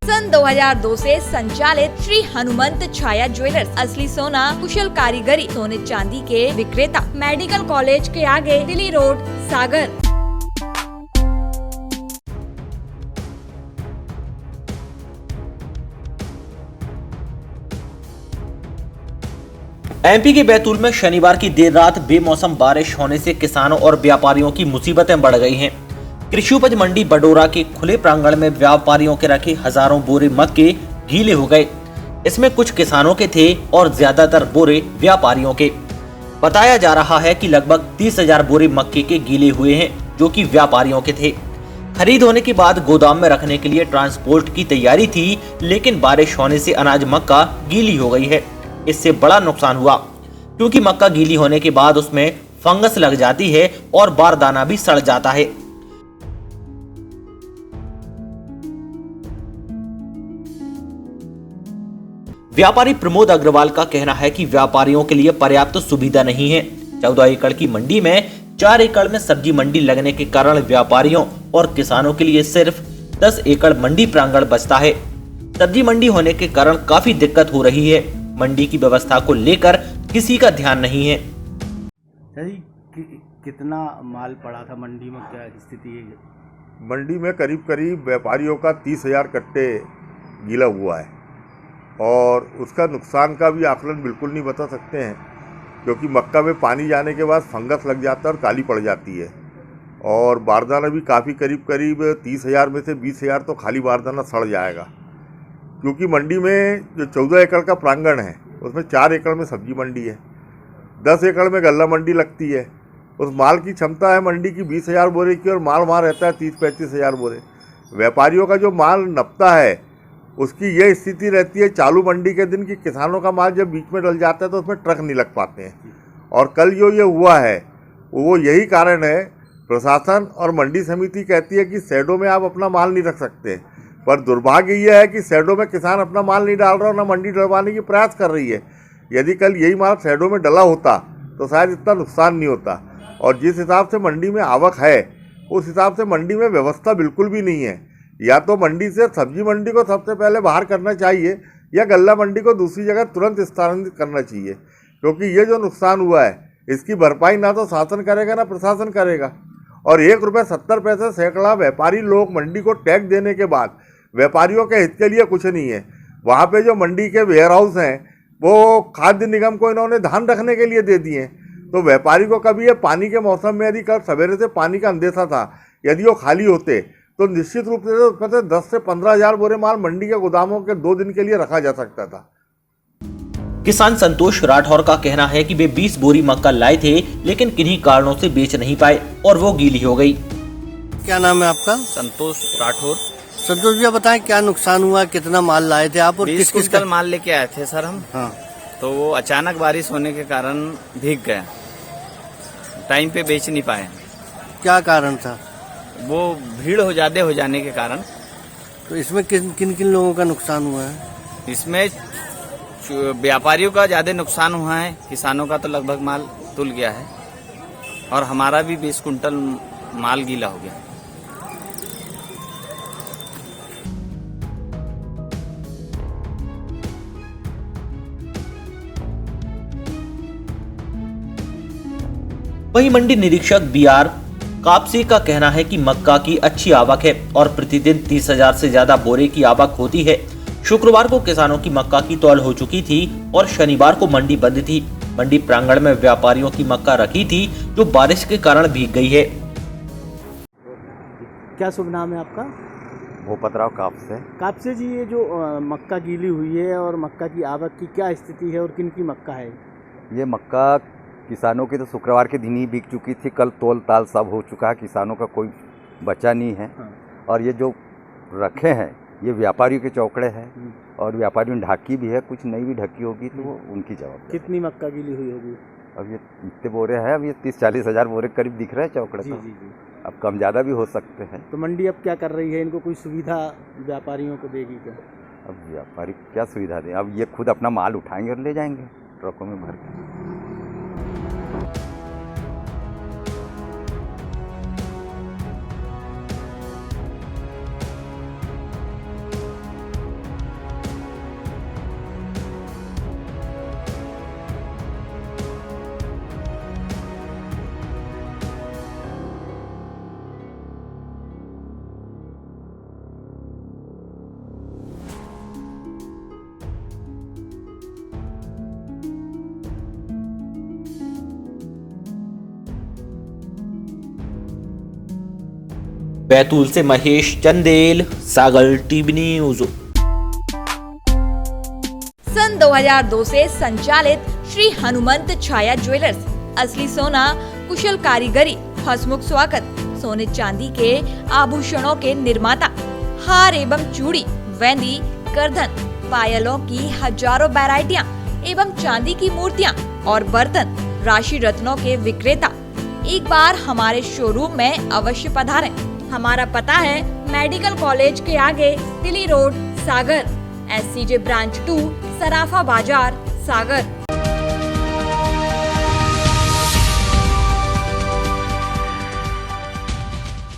सन 2002 से संचालित श्री हनुमंत छाया ज्वेलर्स, असली सोना, कुशल कारीगरी, सोने चांदी के विक्रेता, मेडिकल कॉलेज के आगे, दिल्ली रोड, सागर। एमपी के बैतूल में शनिवार की देर रात बेमौसम बारिश होने से किसानों और व्यापारियों की मुसीबतें बढ़ गई हैं। कृषि उपज मंडी बडोरा के खुले प्रांगण में व्यापारियों के रखे हजारों बोरे मक्के गीले हो गए। इसमें कुछ किसानों के थे और ज्यादातर बोरे व्यापारियों के। बताया जा रहा है कि लगभग 30,000 बोरे मक्के के गीले हुए हैं, जो कि व्यापारियों के थे। खरीद होने के बाद गोदाम में रखने के लिए ट्रांसपोर्ट की तैयारी थी, लेकिन बारिश होने से अनाज मक्का गीली हो गई है। इससे बड़ा नुकसान हुआ, क्योंकि मक्का गीली होने के बाद उसमें फंगस लग जाती है और बारदाना भी सड़ जाता है। व्यापारी प्रमोद अग्रवाल का कहना है कि व्यापारियों के लिए पर्याप्त सुविधा नहीं है। 14 एकड़ की मंडी में 4 एकड़ में सब्जी मंडी लगने के कारण व्यापारियों और किसानों के लिए सिर्फ 10 एकड़ मंडी प्रांगण बचता है। सब्जी मंडी होने के कारण काफी दिक्कत हो रही है। मंडी की व्यवस्था को लेकर किसी का ध्यान नहीं है। कितना माल पड़ा था मंडी में, क्या स्थिति है? मंडी में करीब करीब व्यापारियों का 30,000 कट्टे गीला हुआ है और उसका नुकसान का भी आकलन बिल्कुल नहीं बता सकते हैं, क्योंकि मक्का में पानी जाने के बाद फंगस लग जाता है और काली पड़ जाती है। और बारदाना भी काफ़ी करीब 30,000 में से 20,000 तो खाली बारदाना सड़ जाएगा, क्योंकि मंडी में जो 14 एकड़ का प्रांगण है उसमें 4 एकड़ में सब्जी मंडी है, 10 एकड़ में गल्ला मंडी लगती है। उस माल की क्षमता है मंडी की 20,000 बोरे की और माल वहाँ रहता है 30-35,000 बोरे। व्यापारियों का जो माल नपता है उसकी ये स्थिति रहती है चालू मंडी के दिन कि किसानों का माल जब बीच में डल जाता है तो उसमें ट्रक नहीं लग पाते हैं। और कल जो ये हुआ है वो यही कारण है। प्रशासन और मंडी समिति कहती है कि शेडों में आप अपना माल नहीं रख सकते, पर दुर्भाग्य यह है कि शेडों में किसान अपना माल नहीं डाल रहा और ना मंडी डलवाने की प्रयास कर रही है। यदि कल यही माल शेडों में डला होता तो शायद इतना नुकसान नहीं होता। और जिस हिसाब से मंडी में आवक है उस हिसाब से मंडी में व्यवस्था बिल्कुल भी नहीं है। या तो मंडी से सब्जी मंडी को सबसे पहले बाहर करना चाहिए या गल्ला मंडी को दूसरी जगह तुरंत स्थानांतरित करना चाहिए, क्योंकि ये जो नुकसान हुआ है इसकी भरपाई ना तो शासन करेगा ना प्रशासन करेगा। और ₹1.70 सैकड़ा व्यापारी लोग मंडी को टैक्स देने के बाद व्यापारियों के हित के लिए कुछ नहीं है। वहाँ पे जो मंडी के वेयर हाउस हैं वो खाद्य निगम को इन्होंने धान रखने के लिए दे दिए हैं। तो व्यापारी को कभी ये पानी के मौसम में यदि कल सवेरे से पानी का अंदेशा था, यदि वो खाली होते तो निश्चित रूप से उसमें से 10 से 15,000 बोरे माल मंडी के गोदामों के 2 दिन के लिए रखा जा सकता था। किसान संतोष राठौर का कहना है कि वे 20 बोरी मक्का लाए थे, लेकिन किन्हीं कारणों से बेच नहीं पाए और वो गीली हो गई। क्या नाम है आपका? संतोष राठौर। संतोष जी बताएं, क्या नुकसान हुआ, कितना माल लाए थे आप और 20 क्विंटल माल लेके आए थे सर हम। हाँ। तो वो अचानक बारिश होने के कारण भीग गया, टाइम पे बेच नहीं पाए। क्या कारण था? वो भीड़ ज्यादा हो जाने के कारण। तो इसमें किन किन लोगों का नुकसान हुआ है? इसमें व्यापारियों का ज्यादा नुकसान हुआ है, किसानों का तो लगभग माल तुल गया है और हमारा भी 20 क्विंटल माल गीला हो गया। वहीं मंडी निरीक्षक BR कापसे का कहना है कि मक्का की अच्छी आवक है और प्रतिदिन 30,000 से ज्यादा बोरे की आवक होती है। शुक्रवार को किसानों की मक्का की तौल हो चुकी थी और शनिवार को मंडी बंद थी। मंडी प्रांगण में व्यापारियों की मक्का रखी थी जो बारिश के कारण भीग गई है। क्या शुभ नाम है आपका? भूपतराव कापसे। कापसे जी, ये जो मक्का गीली हुई है और मक्का की आवक की क्या स्थिति है और किन की मक्का है? ये मक्का किसानों की तो शुक्रवार के दिन ही बिक चुकी थी, कल तोल ताल सब हो चुका है, किसानों का कोई बचा नहीं है। हाँ। और ये जो रखे हैं ये व्यापारियों के चौकड़े हैं और व्यापारियों ने ढाकी भी है, कुछ नई भी ढकी होगी तो वो उनकी जवाब। कितनी मक्का गीली हुई होगी? अब ये इतने बोरे हैं, अब ये 30-40 हज़ार बोरे करीब दिख रहे हैं चौकड़े। जी तो जी जी। अब कम ज़्यादा भी हो सकते हैं। तो मंडी अब क्या कर रही है? इनको कोई सुविधा व्यापारियों को देगी क्या? अब व्यापारी क्या सुविधा दें? अब ये खुद अपना माल उठाएंगे और ले जाएंगे ट्रकों में भर के। बैतूल से महेश चंदेल, सागर टीवी न्यूज। सन 2002 से संचालित श्री हनुमंत छाया ज्वेलर्स, असली सोना, कुशल कारीगरी, हंसमुख स्वागत, सोने चांदी के आभूषणों के निर्माता, हार एवं चूड़ी, वेंदी, करधन, पायलों की हजारों वैरायटियां एवं चांदी की मूर्तियां और बर्तन, राशि रत्नों के विक्रेता। एक बार हमारे शोरूम में अवश्य पधारें। हमारा पता है मेडिकल कॉलेज के आगे, दिल्ली रोड, सागर, SCJ ब्रांच 2, सराफा बाजार, सागर।